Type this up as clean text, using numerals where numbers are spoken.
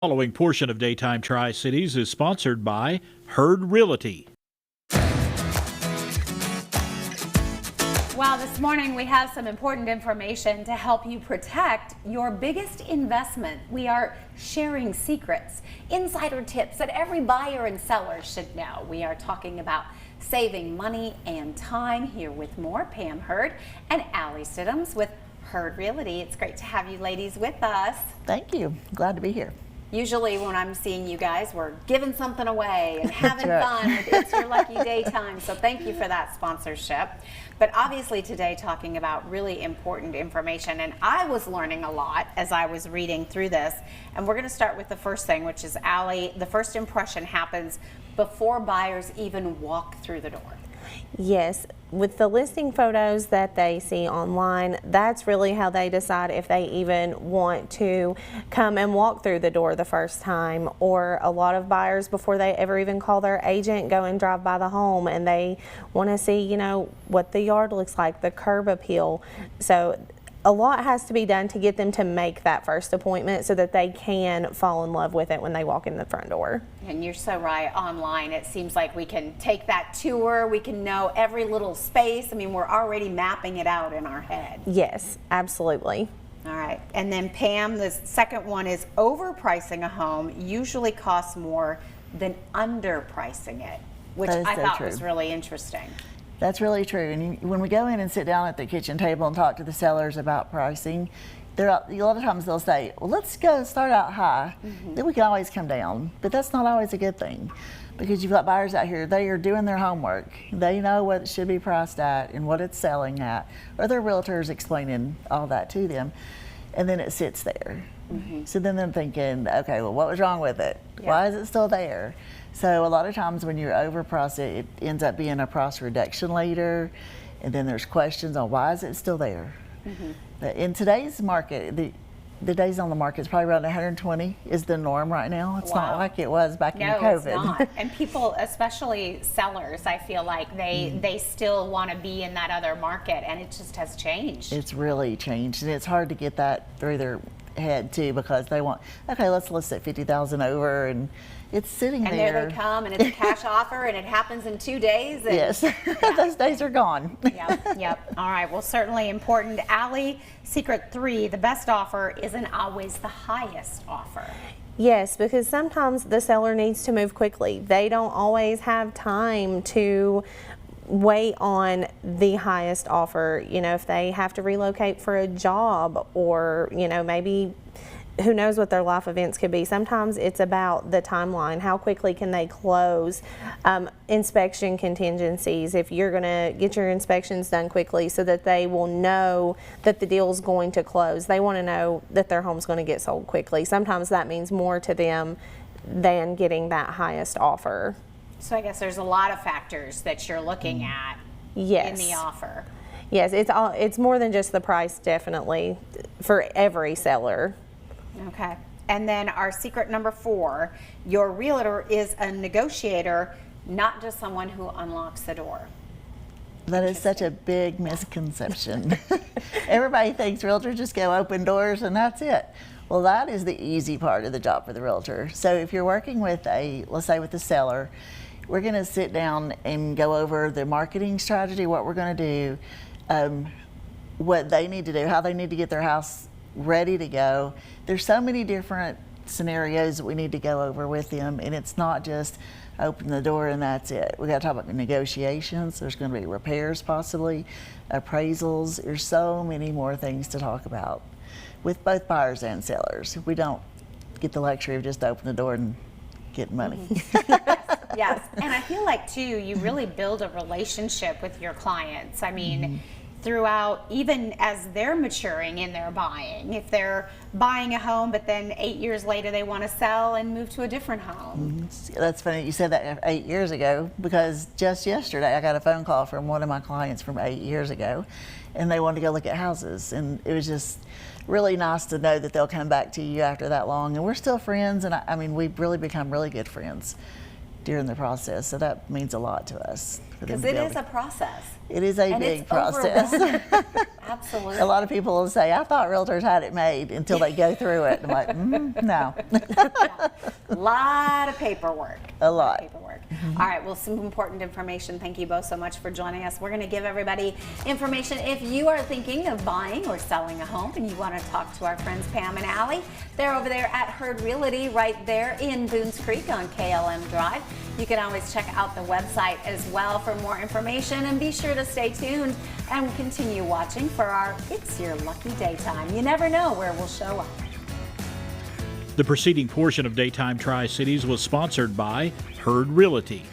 Following portion of Daytime Tri-Cities is sponsored by Hurd Realty. Well, this morning we have some important information to help you protect your biggest investment. We are sharing secrets, insider tips that every buyer and seller should know. We are talking about saving money and time. Here with more, Pam Hurd and Allie Stidhams with Hurd Realty. It's great to have you ladies with us. Thank you. Glad to be here. Usually when I'm seeing you guys, we're giving something away and having right. fun. It's your lucky daytime, so thank you for that sponsorship. But obviously today talking about really important information, and I was learning a lot as I was reading through this. And we're going to start with the first thing, which is, Allie, the first impression happens before buyers even walk through the door. Yes, with the listing photos that they see online, that's really how they decide if they even want to come and walk through the door the first time. Or a lot of buyers, before they ever even call their agent, go and drive by the home and they want to see, you know, what the yard looks like, the curb appeal. So a lot has to be done to get them to make that first appointment so that they can fall in love with it when they walk in the front door. And you're so right. Online, it seems like we can take that tour, we can know every little space. I mean, we're already mapping it out in our head. Yes, absolutely. All right. And then Pam, the second one is overpricing a home usually costs more than underpricing it, which I thought was really interesting. That's really true. And when we go in and sit down at the kitchen table and talk to the sellers about pricing, a lot of times they'll say, well, let's go start out high, then we can always come down. But that's not always a good thing, because you've got buyers out here, they are doing their homework. They know what it should be priced at and what it's selling at, or their realtors explaining all that to them, and then it sits there. So then they're thinking, okay, well, what was wrong with it? Yeah. Why is it still there? So a lot of times when you're overpriced, it ends up being a price reduction later, and then there's questions on why is it still there. But in today's market, the days on the market is probably around 120 is the norm right now. It's not like it was back in COVID. It's not. And people, especially sellers, I feel like they still want to be in that other market, and it just has changed. It's really changed, and it's hard to get that through their head too, because they want, okay, let's list it 50,000 over, and it's sitting there. And there they come, and it's a cash offer, and it happens in 2 days. And, yes, yeah. Those days are gone. Yep. All right, well, certainly important. Allie, secret 3, the best offer isn't always the highest offer. Yes, because sometimes the seller needs to move quickly. They don't always have time to wait on the highest offer. You know, if they have to relocate for a job, or, you know, maybe who knows what their life events could be. Sometimes it's about the timeline. How quickly can they close? Inspection contingencies, if you're going to get your inspections done quickly so that they will know that the deal's going to close. They want to know that their home's going to get sold quickly. Sometimes that means more to them than getting that highest offer. So I guess there's a lot of factors that you're looking at in the offer. Yes, it's more than just the price, definitely, for every seller. Okay. And then our secret number 4, your realtor is a negotiator, not just someone who unlocks the door. That is such a big misconception. Everybody thinks realtors just go open doors and that's it. Well, that is the easy part of the job for the realtor. So if you're working with let's say with the seller, we're going to sit down and go over the marketing strategy, what we're going to do, what they need to do, how they need to get their house ready to go. There's so many different scenarios that we need to go over with them, and it's not just open the door and that's it. We got to talk about the negotiations. There's going to be repairs, possibly appraisals. There's so many more things to talk about with both buyers and sellers. We don't get the luxury of just open the door and get money. Yes, and I feel like too, you really build a relationship with your clients. I mean, throughout, even as they're maturing in their buying. If they're buying a home, but then 8 years later they want to sell and move to a different home. That's funny you said that 8 years ago, because just yesterday I got a phone call from one of my clients from 8 years ago, and they wanted to go look at houses, and it was just really nice to know that they'll come back to you after that long, and we're still friends, and I mean, we've really become really good friends during the process, so that means a lot to us. Because it is a process. It is a big process. Absolutely. A lot of people will say, I thought realtors had it made until they go through it. I'm like, no. A lot of paperwork. A lot. Paperwork. All right, well, some important information. Thank you both so much for joining us. We're going to give everybody information. If you are thinking of buying or selling a home and you want to talk to our friends Pam and Allie, they're over there at Hurd Realty right there in Boones Creek on KLM Drive. You can always check out the website as well for more information, and be sure to stay tuned and continue watching for our It's Your Lucky Daytime. You never know where we'll show up. The preceding portion of Daytime Tri-Cities was sponsored by Hurd Realty.